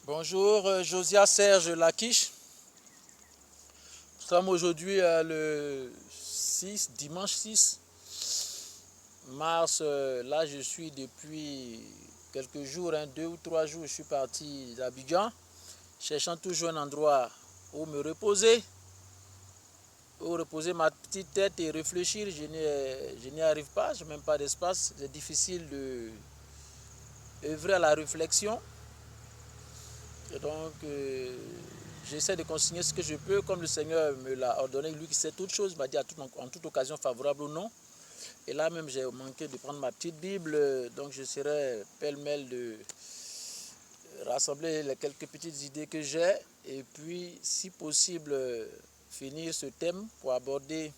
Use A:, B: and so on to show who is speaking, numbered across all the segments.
A: Bonjour, Josiah Serge Laquiche. Nous sommes aujourd'hui le 6, dimanche 6 mars. Là, je suis depuis quelques jours, 2 ou 3 jours, je suis parti d'Abidjan, cherchant toujours un endroit où me reposer, ma petite tête et réfléchir. Je n'y arrive pas, je n'ai même pas d'espace. C'est difficile de œuvrer à la réflexion. Et donc, j'essaie de consigner ce que je peux, comme le Seigneur me l'a ordonné, lui qui sait toutes choses, m'a dit en toute occasion favorable ou non. Et là même, j'ai manqué de prendre ma petite Bible, donc je serai pêle-mêle de rassembler les quelques petites idées que j'ai, et puis, si possible, finir ce thème pour aborder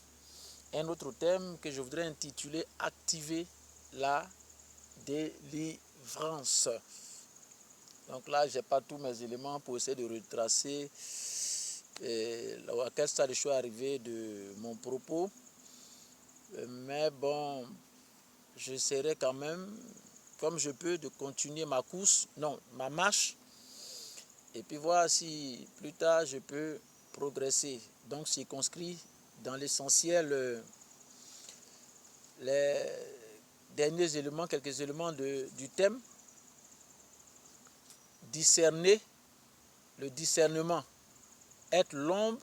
A: un autre thème que je voudrais intituler « Activer la délivrance ». Donc là, je n'ai pas tous mes éléments pour essayer de retracer à quel stade je suis arrivé de mon propos. Mais bon, j'essaierai quand même, comme je peux, de continuer ma marche. Et puis voir si plus tard je peux progresser. Donc circonscrit dans l'essentiel les derniers éléments, quelques éléments du thème. Discerner, le discernement, être l'ombre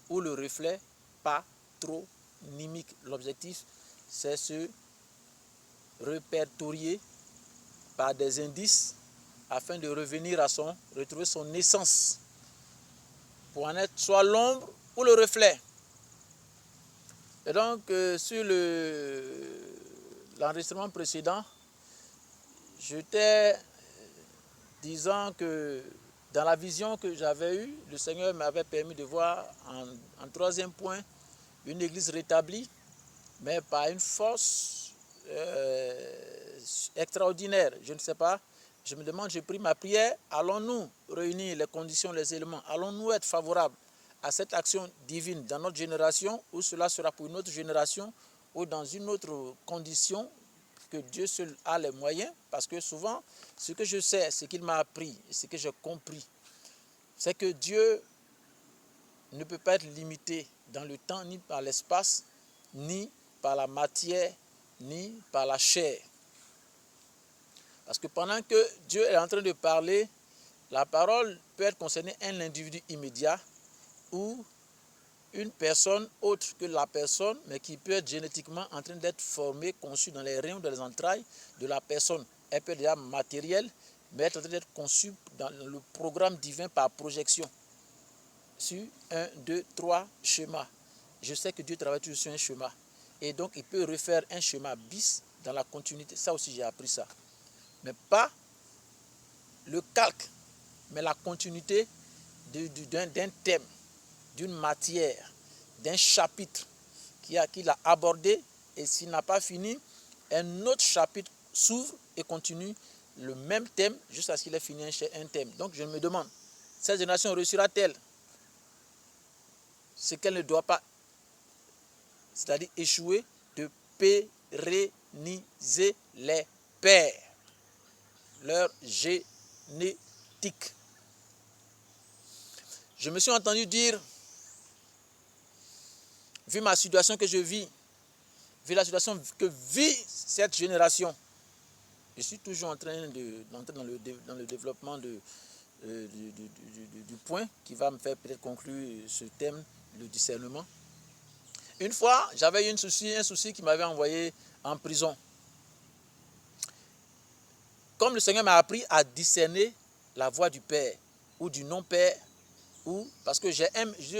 A: ou le reflet patronymique. L'objectif, c'est se répertorier par des indices afin de retrouver son essence, pour en être soit l'ombre ou le reflet. Et donc, sur l'enregistrement précédent, j'étais disant que dans la vision que j'avais eue, le Seigneur m'avait permis de voir en troisième point une église rétablie, mais par une force extraordinaire. Je ne sais pas, je me demande, j'ai pris ma prière, allons-nous réunir les conditions, les éléments, allons-nous être favorables à cette action divine dans notre génération, ou cela sera pour une autre génération, ou dans une autre condition que Dieu seul a les moyens, parce que souvent, ce que je sais, ce qu'il m'a appris, et ce que j'ai compris, c'est que Dieu ne peut pas être limité dans le temps, ni par l'espace, ni par la matière, ni par la chair. Parce que pendant que Dieu est en train de parler, la parole peut être concernée un individu immédiat ou une personne autre que la personne, mais qui peut être génétiquement en train d'être formée, conçue dans les reins ou dans les entrailles de la personne. Elle peut être déjà matérielle, mais être en train d'être conçue dans le programme divin par projection. Sur 1, 2, 3 schémas. Je sais que Dieu travaille toujours sur un schéma. Et donc, il peut refaire un schéma bis dans la continuité. Ça aussi, j'ai appris ça. Mais pas le calque, mais la continuité d'un thème, d'une matière, d'un chapitre qu'il a abordé, et s'il n'a pas fini, un autre chapitre s'ouvre et continue le même thème jusqu'à ce qu'il ait fini un thème. Donc je me demande, cette génération réussira-t-elle ce qu'elle ne doit pas, c'est-à-dire échouer, de pérenniser les pères, leur génétique. Je me suis entendu dire, vu ma situation que je vis, vu la situation que vit cette génération, je suis toujours en train d'entrer dans le développement du point qui va me faire peut-être conclure ce thème, le discernement. Une fois, j'avais eu un souci qui m'avait envoyé en prison. Comme le Seigneur m'a appris à discerner la voix du Père ou du non-Père, parce que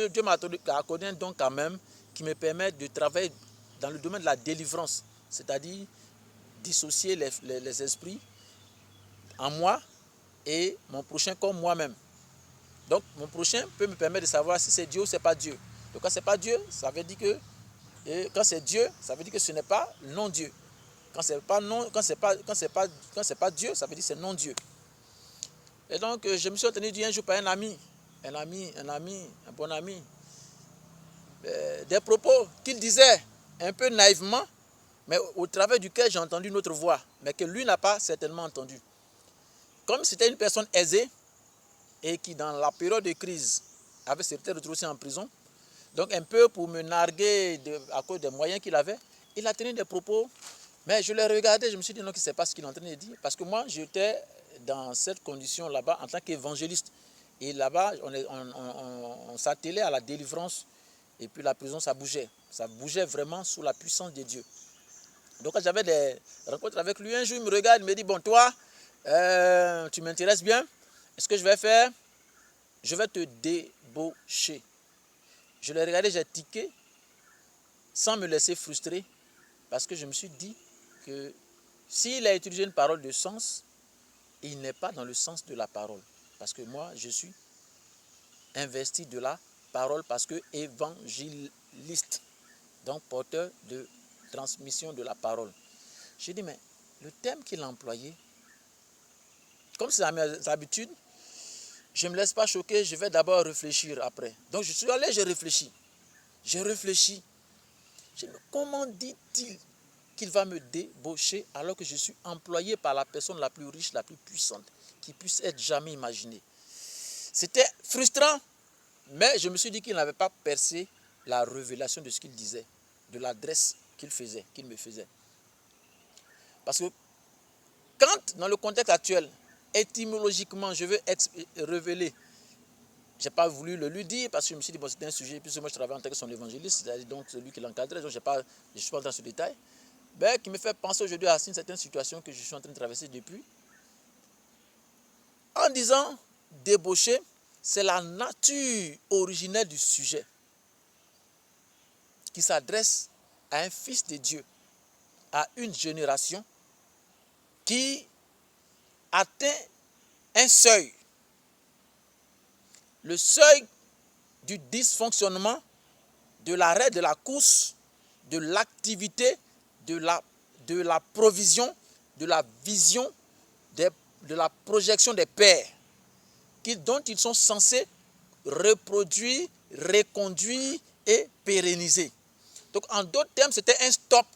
A: Dieu m'a accordé un don quand même qui me permet de travailler dans le domaine de la délivrance, c'est-à-dire dissocier les esprits en moi et mon prochain comme moi-même. Donc mon prochain peut me permettre de savoir si c'est Dieu ou c'est pas Dieu. Donc quand c'est pas Dieu, ça veut dire que quand c'est Dieu, ça veut dire que ce n'est pas non-Dieu. Quand c'est pas Dieu, ça veut dire que c'est non-Dieu. Et donc je me suis entendu dire un jour par un bon ami, des propos qu'il disait un peu naïvement, mais au travers duquel j'ai entendu une autre voix, mais que lui n'a pas certainement entendu. Comme c'était une personne aisée, et qui, dans la période de crise, s'était retrouvé aussi en prison. Donc, un peu pour me narguer à cause des moyens qu'il avait, il a tenu des propos. Mais je l'ai regardé, je me suis dit non, que ce n'est pas ce qu'il est en train de dire. Parce que moi, j'étais dans cette condition là-bas en tant qu'évangéliste. Et là-bas, on s'attelait à la délivrance. Et puis la prison, ça bougeait. Ça bougeait vraiment sous la puissance de Dieu. Donc quand j'avais des rencontres avec lui, un jour, il me regarde, il me dit, bon, toi, tu m'intéresses bien. Est-ce que je vais faire? Je vais te débaucher. Je l'ai regardé, j'ai tiqué, sans me laisser frustrer, parce que je me suis dit que s'il a utilisé une parole de sens, il n'est pas dans le sens de la parole. Parce que moi, je suis investi de la parole parce que évangéliste, donc porteur de transmission de la parole. J'ai dit, mais le thème qu'il a employé, comme c'est à mes habitudes, je ne me laisse pas choquer, je vais d'abord réfléchir après. Donc je suis allé, j'ai réfléchi. J'ai réfléchi. J'ai dit, mais comment dit-il qu'il va me débaucher alors que je suis employé par la personne la plus riche, la plus puissante qui puisse être jamais imaginée? C'était frustrant, mais je me suis dit qu'il n'avait pas percé la révélation de ce qu'il disait, de l'adresse qu'il faisait, qu'il me faisait. Parce que quand, dans le contexte actuel, étymologiquement, je veux révéler, je n'ai pas voulu le lui dire parce que je me suis dit, bon, c'était un sujet, puisque moi je travaille en tant que son évangéliste, c'est-à-dire donc celui qui l'encadrait, donc je ne suis pas dans ce détail, mais qui me fait penser aujourd'hui à une certaine situation que je suis en train de traverser depuis. En disant débaucher, c'est la nature originelle du sujet qui s'adresse à un fils de Dieu, à une génération qui atteint un seuil. Le seuil du dysfonctionnement, de l'arrêt de la course, de l'activité, de la provision, de la vision, de la projection des pères, dont ils sont censés reproduire, reconduire et pérenniser. Donc en d'autres termes, c'était un stop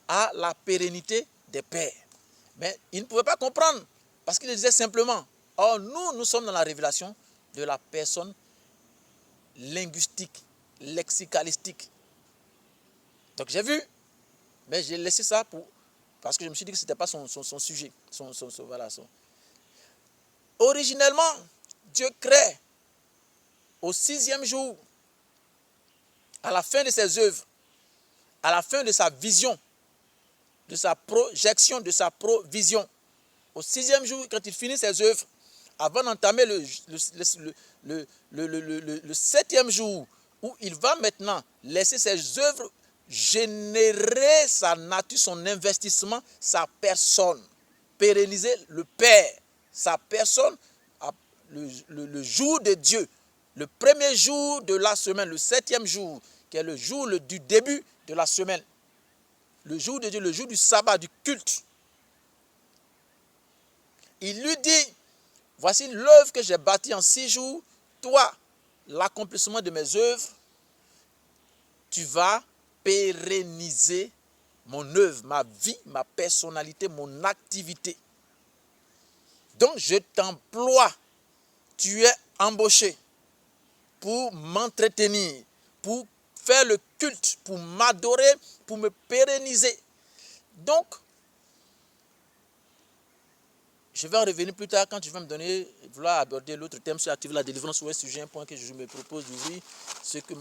A: à la pérennité des pères. Mais ils ne pouvaient pas comprendre, parce qu'ils disaient simplement, oh, nous sommes dans la révélation de la personne linguistique, lexicalistique. Donc j'ai vu, mais j'ai laissé ça parce que je me suis dit que ce n'était pas son sujet. Originellement, Dieu crée au 6e jour, à la fin de ses œuvres, à la fin de sa vision, de sa projection, de sa provision. Au 6e jour, quand il finit ses œuvres, avant d'entamer le 7e jour, où il va maintenant laisser ses œuvres générer sa nature, son investissement, sa personne, pérenniser le Père, sa personne, le jour de Dieu, le premier jour de la semaine, le 7e jour, qui est le jour du début de la semaine, le jour de Dieu, le jour du sabbat, du culte. Il lui dit, voici l'œuvre que j'ai bâtie en 6 jours, toi, l'accomplissement de mes œuvres, tu vas pérenniser mon œuvre, ma vie, ma personnalité, mon activité. Donc je t'emploie, tu es embauché pour m'entretenir, pour faire le culte, pour m'adorer, pour me pérenniser. Donc, je vais en revenir plus tard quand tu vas me donner, vouloir aborder l'autre thème sur activer la délivrance ou un sujet, un point que je me propose d'ouvrir, c'est que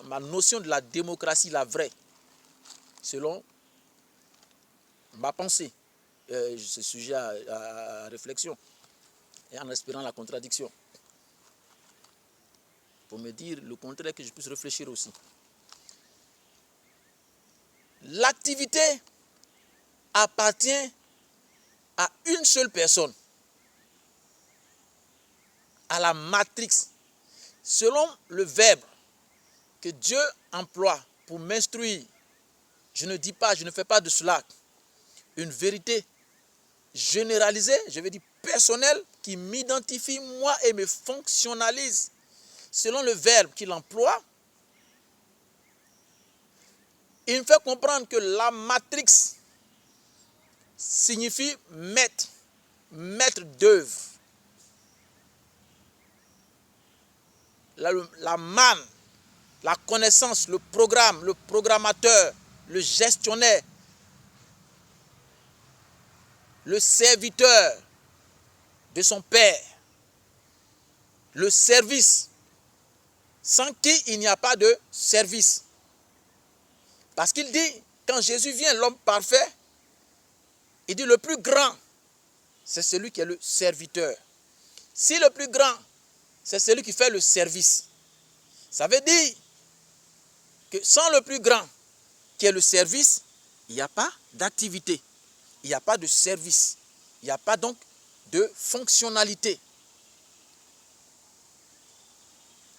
A: ma notion de la démocratie, la vraie, selon ma pensée, c'est sujet à réflexion et en espérant la contradiction. Pour me dire le contraire, que je puisse réfléchir aussi. L'activité appartient à une seule personne, à la matrix, selon le verbe que Dieu emploie pour m'instruire. Je ne dis pas, je ne fais pas de cela une vérité généralisée, je veux dire personnelle, qui m'identifie moi et me fonctionnalise. Selon le verbe qu'il emploie, il me fait comprendre que la matrix signifie maître d'œuvre. la manne, la connaissance, le programme, le programmateur, le gestionnaire, le serviteur de son Père, le service, sans qui il n'y a pas de service. Parce qu'il dit, quand Jésus vient, l'homme parfait, il dit le plus grand, c'est celui qui est le serviteur. Si le plus grand, c'est celui qui fait le service, ça veut dire que sans le plus grand, qui est le service, il n'y a pas d'activité, il n'y a pas de service, il n'y a pas donc de fonctionnalité.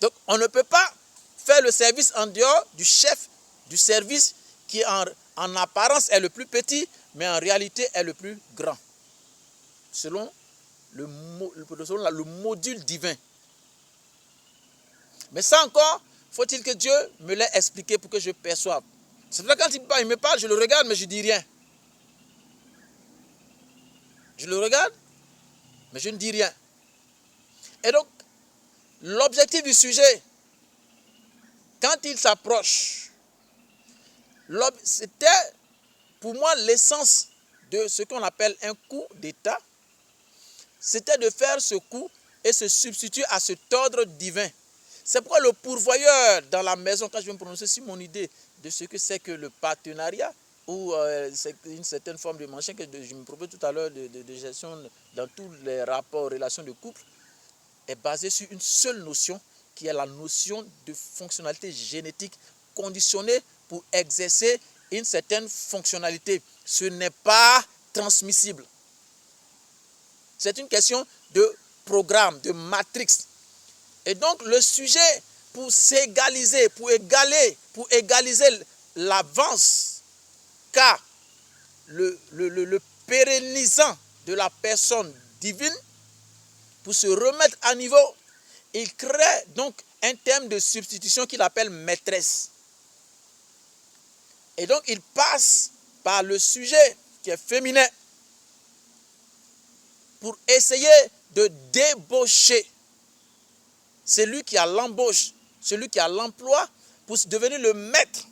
A: Donc on ne peut pas faire le service en dehors du chef du service qui en apparence est le plus petit, mais en réalité est le plus grand, selon le module divin. Mais ça encore, faut-il que Dieu me l'ait expliqué pour que je perçoive. C'est vrai, quand il me parle, je le regarde, mais je ne dis rien. Je le regarde, mais je ne dis rien. Et donc, l'objectif du sujet, quand il s'approche, c'était pour moi l'essence de ce qu'on appelle un coup d'État. C'était de faire ce coup et se substituer à cet ordre divin. C'est pourquoi le pourvoyeur dans la maison, quand je vais me prononcer sur mon idée de ce que c'est que le partenariat, ou c'est une certaine forme de machin que je me propose tout à l'heure de gestion dans tous les rapports, relations de couple, est basé sur une seule notion qui est la notion de fonctionnalité génétique conditionnée pour exercer une certaine fonctionnalité. Ce n'est pas transmissible. C'est une question de programme, de matrix. Et donc le sujet pour s'égaliser, pour égaliser l'avance, car le pérennisant de la personne divine, pour se remettre à niveau, il crée donc un terme de substitution qu'il appelle maîtresse. Et donc il passe par le sujet qui est féminin pour essayer de débaucher celui qui a l'embauche, celui qui a l'emploi, pour devenir le maître,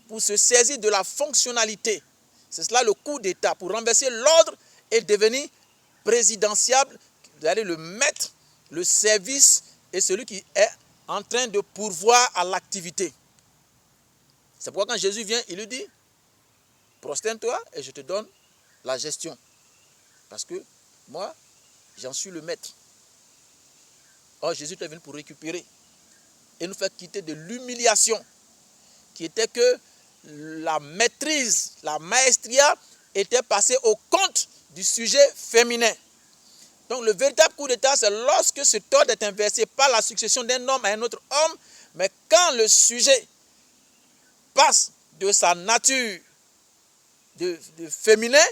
A: pour se saisir de la fonctionnalité. C'est cela le coup d'État, pour renverser l'ordre et devenir présidentiable, c'est-à-dire le maître, le service et celui qui est en train de pourvoir à l'activité. C'est pourquoi quand Jésus vient, il lui dit, prosterne-toi et je te donne la gestion. Parce que moi, j'en suis le maître. Or, Jésus est venu pour récupérer et nous faire quitter de l'humiliation qui était que la maîtrise, la maestria était passée au compte du sujet féminin. Donc le véritable coup d'État, c'est lorsque ce ordre est inversé par la succession d'un homme à un autre homme, mais quand le sujet passe de sa nature de féminin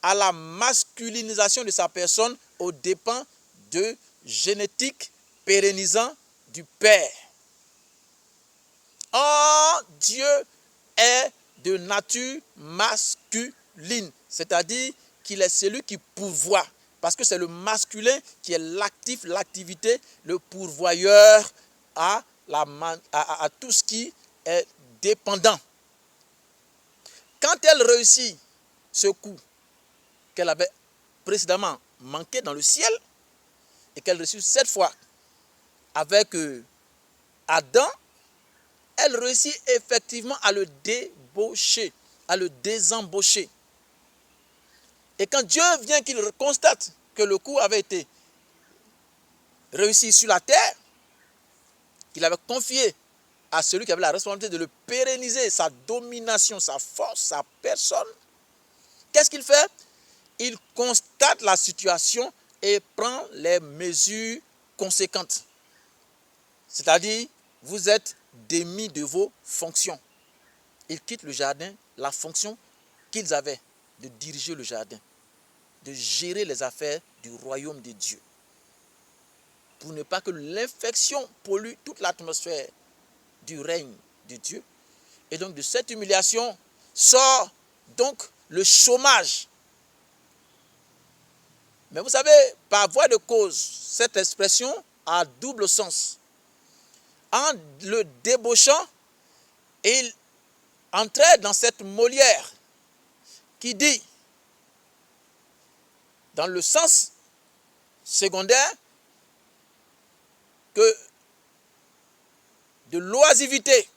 A: à la masculinisation de sa personne aux dépens de génétique pérennisant du Père. Or, Dieu est de nature masculine, c'est-à-dire qu'il est celui qui pourvoit, parce que c'est le masculin qui est l'actif, l'activité, le pourvoyeur à tout ce qui est dépendant. Quand elle réussit ce coup qu'elle avait précédemment manqué dans le ciel, et qu'elle réussit cette fois avec Adam, elle réussit effectivement à le débaucher, à le désembaucher. Et quand Dieu vient qu'il constate que le coup avait été réussi sur la terre, qu'il avait confié à celui qui avait la responsabilité de le pérenniser, sa domination, sa force, sa personne, qu'est-ce qu'il fait? Il constate la situation et prend les mesures conséquentes. C'est-à-dire, vous êtes démis de vos fonctions. Ils quittent le jardin, la fonction qu'ils avaient de diriger le jardin, de gérer les affaires du royaume de Dieu, pour ne pas que l'infection pollue toute l'atmosphère du règne de Dieu. Et donc de cette humiliation sort donc le chômage. Mais vous savez, par voie de cause, cette expression a double sens. en le débauchant, il entrait dans cette Molière qui dit, dans le sens secondaire, que de l'oisivité,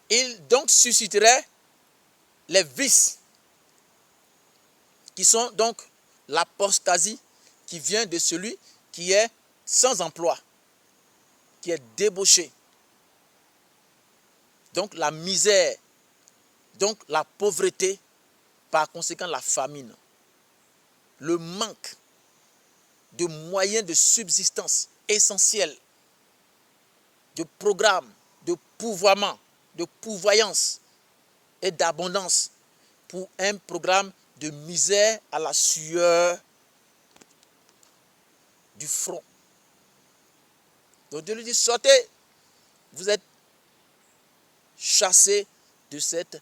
A: il donc susciterait les vices, qui sont donc l'apostasie qui vient de celui qui est sans emploi, qui est débauché. Donc la misère, donc la pauvreté, par conséquent la famine, le manque de moyens de subsistance essentiels, de programmes, de pouvoirment, de pouvoyance et d'abondance pour un programme de misère à la sueur du front. Donc Dieu lui dit, sortez, vous êtes chassés de cette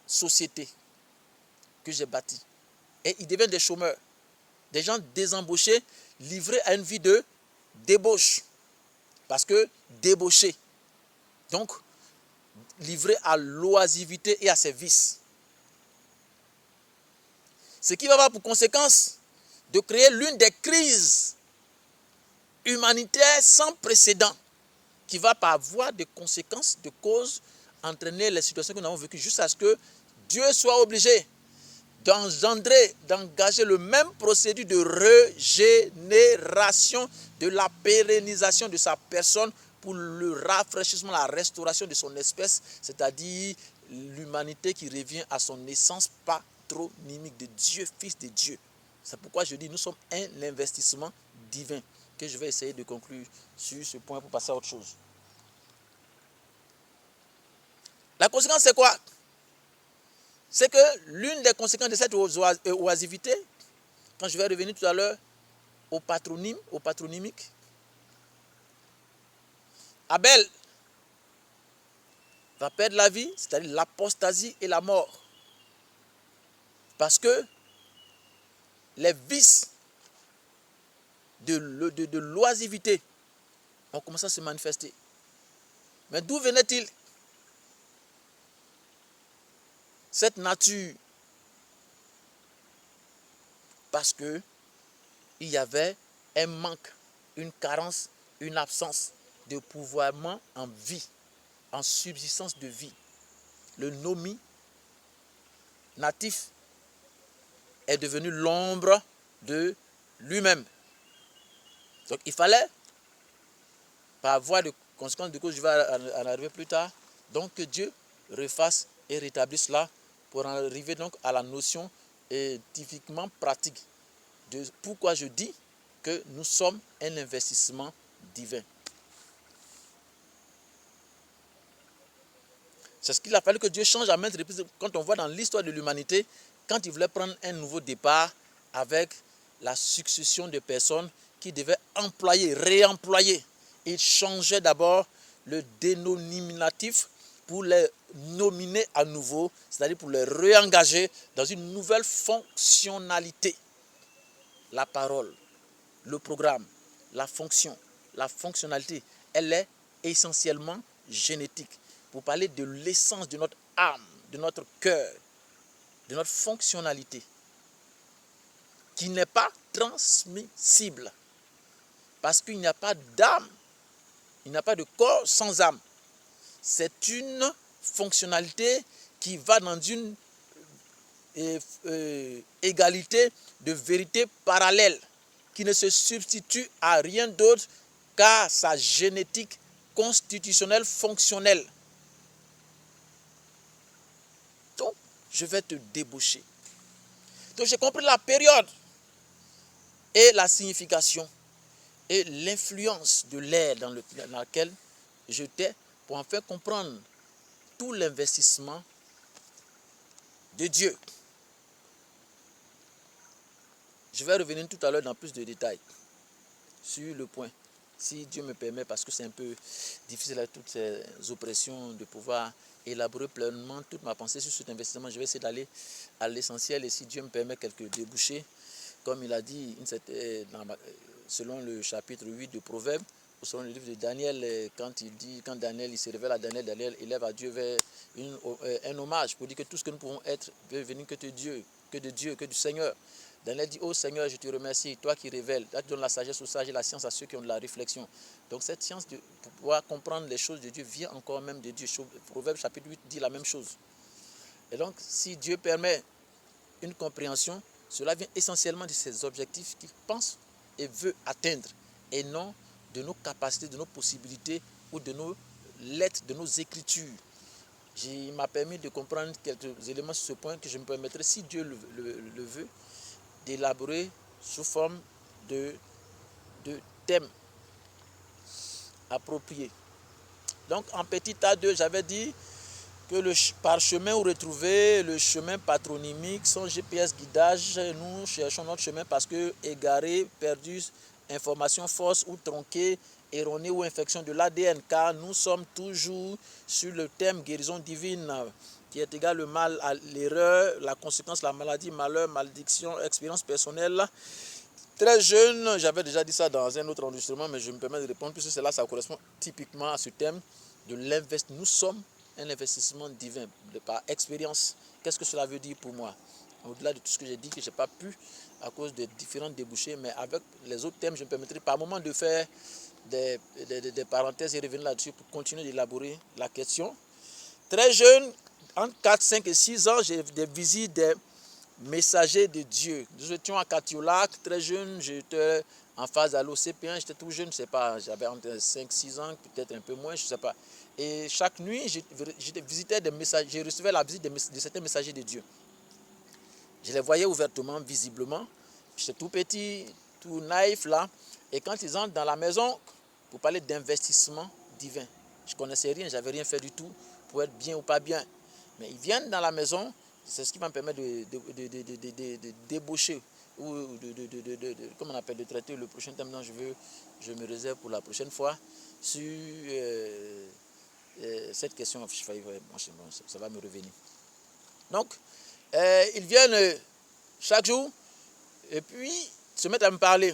A: société que j'ai bâtie. Et ils deviennent des chômeurs, des gens désembauchés, livrés à une vie de débauche. Parce que débauchés, donc livrés à l'oisivité et à ses vices. Ce qui va avoir pour conséquence de créer l'une des crises humanitaires sans précédent, qui va par avoir des conséquences, de causes, entraîner les situations que nous avons vécues, jusqu'à ce que Dieu soit obligé d'engager le même procédé de régénération, de la pérennisation de sa personne pour le rafraîchissement, la restauration de son espèce, c'est-à-dire l'humanité qui revient à son essence patronymique de Dieu, Fils de Dieu. C'est pourquoi je dis, nous sommes un investissement divin, que je vais essayer de conclure sur ce point pour passer à autre chose. La conséquence, c'est quoi? C'est que l'une des conséquences de cette oisivité, quand je vais revenir tout à l'heure au patronyme, au patronymique, Abel va perdre la vie, c'est-à-dire l'apostasie et la mort. Parce que les vices de l'oisivité ont commencé à se manifester. Mais d'où venait-il? Cette nature, parce que il y avait un manque, une carence, une absence de pouvoirment en vie, en subsistance de vie. Le nomi natif est devenu l'ombre de lui-même. Donc il fallait, par voie de conséquence, du coup je vais en arriver plus tard, donc que Dieu refasse et rétablisse cela pour en arriver donc à la notion typiquement pratique de pourquoi je dis que nous sommes un investissement divin. C'est ce qu'il a fallu que Dieu change à maintes reprises. Quand on voit dans l'histoire de l'humanité, quand il voulait prendre un nouveau départ avec la succession de personnes qui devaient employer, réemployer, il changeait d'abord le dénominatif pour les nominer à nouveau, c'est-à-dire pour les réengager dans une nouvelle fonctionnalité. La parole, le programme, la fonction, la fonctionnalité, elle est essentiellement génétique. Pour parler de l'essence de notre âme, de notre cœur, de notre fonctionnalité, qui n'est pas transmissible. Parce qu'il n'y a pas d'âme, il n'y a pas de corps sans âme. C'est une fonctionnalité qui va dans une égalité de vérité parallèle, qui ne se substitue à rien d'autre qu'à sa génétique constitutionnelle fonctionnelle. Donc, je vais te débaucher. Donc, j'ai compris la période et la signification et l'influence de l'ère dans laquelle j'étais pour en faire comprendre tout l'investissement de Dieu. Je vais revenir tout à l'heure dans plus de détails sur le point, si Dieu me permet, parce que c'est un peu difficile avec toutes ces oppressions de pouvoir élaborer pleinement toute ma pensée sur cet investissement. Je vais essayer d'aller à l'essentiel et si Dieu me permet quelques débouchés, comme il a dit selon le chapitre 8 de Proverbes, selon le livre de Daniel, quand Daniel il se révèle à Daniel, Daniel élève à Dieu vers un hommage pour dire que tout ce que nous pouvons être peut venir que de Dieu, que du Seigneur. Daniel dit, ô Seigneur, je te remercie, toi qui révèles, toi qui donnes la sagesse aux sages et la science à ceux qui ont de la réflexion. Donc cette science, pour pouvoir comprendre les choses de Dieu, vient encore même de Dieu. Proverbe chapitre 8 dit la même chose. Et donc, si Dieu permet une compréhension, cela vient essentiellement de ces objectifs qu'il pense et veut atteindre, et non de nos capacités, de nos possibilités ou de nos lettres, de nos écritures. Il m'a permis de comprendre quelques éléments sur ce point que je me permettrai, si Dieu le veut, d'élaborer sous forme de thèmes appropriés. Donc en petit A2, j'avais dit que le parchemin où retrouver le chemin patronymique, son GPS guidage, nous cherchons notre chemin parce que égaré, perdu, information fausse ou tronquée, erronée ou infection de l'ADN, car nous sommes toujours sur le thème guérison divine, qui est égal le mal à l'erreur, la conséquence, la maladie, malheur, malédiction, expérience personnelle. Très jeune, j'avais déjà dit ça dans un autre enregistrement, mais je me permets de répondre puisque cela, ça correspond typiquement à ce thème de l'investissement. Nous sommes un investissement divin par expérience. Qu'est-ce que cela veut dire pour moi? Au-delà de tout ce que j'ai dit, que je n'ai pas pu à cause de différents débouchés, mais avec les autres thèmes, je me permettrai par moment de faire des parenthèses et revenir là-dessus pour continuer d'élaborer la question. Très jeune, entre 4, 5 et 6 ans, j'ai des visites des messagers de Dieu. Nous étions à Catiolac, très jeune, j'étais en phase à l'OCP1, j'étais tout jeune, je ne sais pas, j'avais entre 5, 6 ans, peut-être un peu moins, je ne sais pas. Et chaque nuit, je visitais des messages, je recevais la visite de certains messagers de Dieu. Je les voyais ouvertement, visiblement. J'étais tout petit, tout naïf là. Et quand ils entrent dans la maison, pour parler d'investissement divin, je ne connaissais rien, je n'avais rien fait du tout pour être bien ou pas bien. Mais ils viennent dans la maison, c'est ce qui m'a permis de débaucher ou comment on appelle, de traiter le prochain thème dont je me réserve pour la prochaine fois sur cette question. Ça va me revenir. Donc, ils viennent chaque jour et puis se mettent à me parler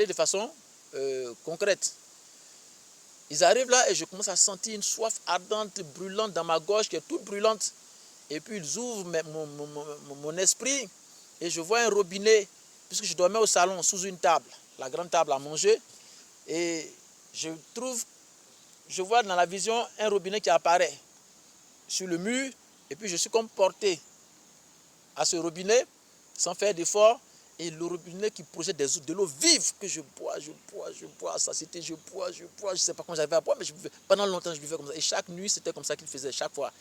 A: de façon concrète. Ils arrivent là et je commence à sentir une soif ardente, brûlante dans ma gorge qui est toute brûlante. Et puis ils ouvrent mon esprit et je vois un robinet, puisque je dormais au salon sous une table, la grande table à manger. Et je vois dans la vision un robinet qui apparaît sur le mur. Et puis je suis comme porté à ce robinet sans faire d'effort. Et le robinet qui projette de l'eau vive que je bois, à satiété, je bois, je ne sais pas comment j'avais à boire, mais pendant longtemps je buvais comme ça. Et chaque nuit, c'était comme ça qu'il faisait, chaque fois.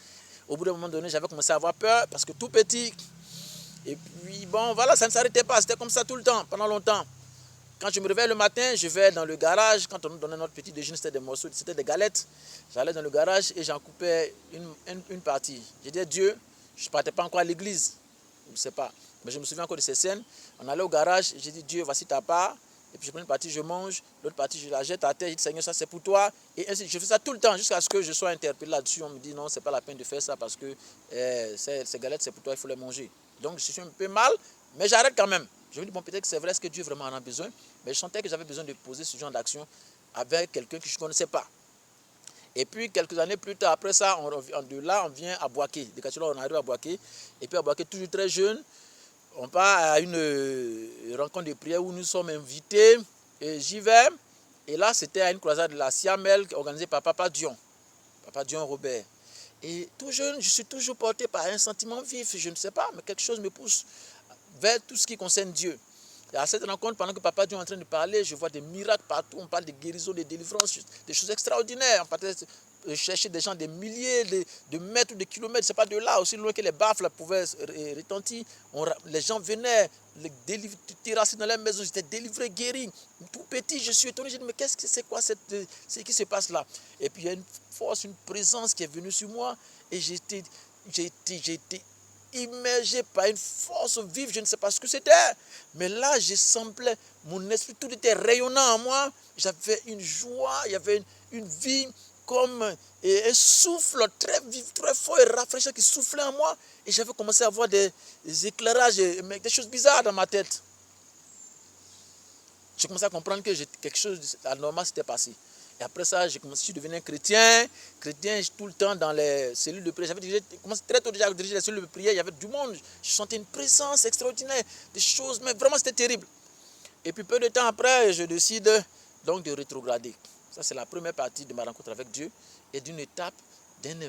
A: Au bout d'un moment donné, j'avais commencé à avoir peur, parce que tout petit. Et puis bon, voilà, ça ne s'arrêtait pas, c'était comme ça tout le temps, pendant longtemps. Quand je me réveille le matin, je vais dans le garage, quand on nous donnait notre petit déjeuner, c'était des morceaux, c'était des galettes. J'allais dans le garage et j'en coupais une partie. Je disais, Dieu, je ne partais pas encore à l'église, je ne sais pas. Mais je me souviens encore de ces scènes. On allait au garage, j'ai dit, Dieu, voici ta part. Et puis je prends une partie, je mange, l'autre partie, je la jette à terre. Je dis, Seigneur, ça c'est pour toi. Et ainsi, je fais ça tout le temps jusqu'à ce que je sois interpellé là-dessus. On me dit, non, c'est pas la peine de faire ça parce que ces galettes, c'est pour toi, il faut les manger. Donc je suis un peu mal, mais j'arrête quand même. Je me dis, bon, peut-être que c'est vrai, est-ce que Dieu vraiment en a besoin? Mais je sentais que j'avais besoin de poser ce genre d'action avec quelqu'un que je ne connaissais pas. Et puis, quelques années plus tard, après ça, de là, on vient à Boaké. De Catiolac, on arrive à Boaké. Et puis à Boaké, toujours très jeune, on part à une rencontre de prière où nous sommes invités. Et j'y vais. Et là, c'était à une croisade de la Siamel organisée par Papa Dion Robert. Et tout jeune, je suis toujours porté par un sentiment vif. Je ne sais pas, mais quelque chose me pousse vers tout ce qui concerne Dieu. Et à cette rencontre, pendant que Papa Dieu est en train de parler, je vois des miracles partout. On parle de guérison, de délivrance, des choses extraordinaires. On partait chercher des gens des milliers de mètres ou de kilomètres. Ce n'est pas de là, aussi loin que les baffles pouvaient retentir. Les gens venaient terrasser dans les maisons. J'étais délivré, guéri. Tout petit, je suis étonné. Je dis, mais c'est quoi ce qui se passe là? Et puis il y a une force, une présence qui est venue sur moi. Et j'ai été immergé par une force vive, je ne sais pas ce que c'était, mais là, je semblais, mon esprit, tout était rayonnant en moi, j'avais une joie, il y avait une vie comme un souffle très vif, très fort et rafraîchissant qui soufflait en moi, et j'avais commencé à avoir des éclairages, des choses bizarres dans ma tête. j'ai commencé à comprendre que quelque chose d'anormal s'était passé. Et après ça, je suis devenu un chrétien tout le temps dans les cellules de prière. J'avais commencé très tôt déjà à diriger les cellules de prière. Il y avait du monde, je sentais une présence extraordinaire, des choses, mais vraiment c'était terrible. Et puis peu de temps après, je décide donc de rétrograder. Ça, c'est la première partie de ma rencontre avec Dieu et d'une étape d'un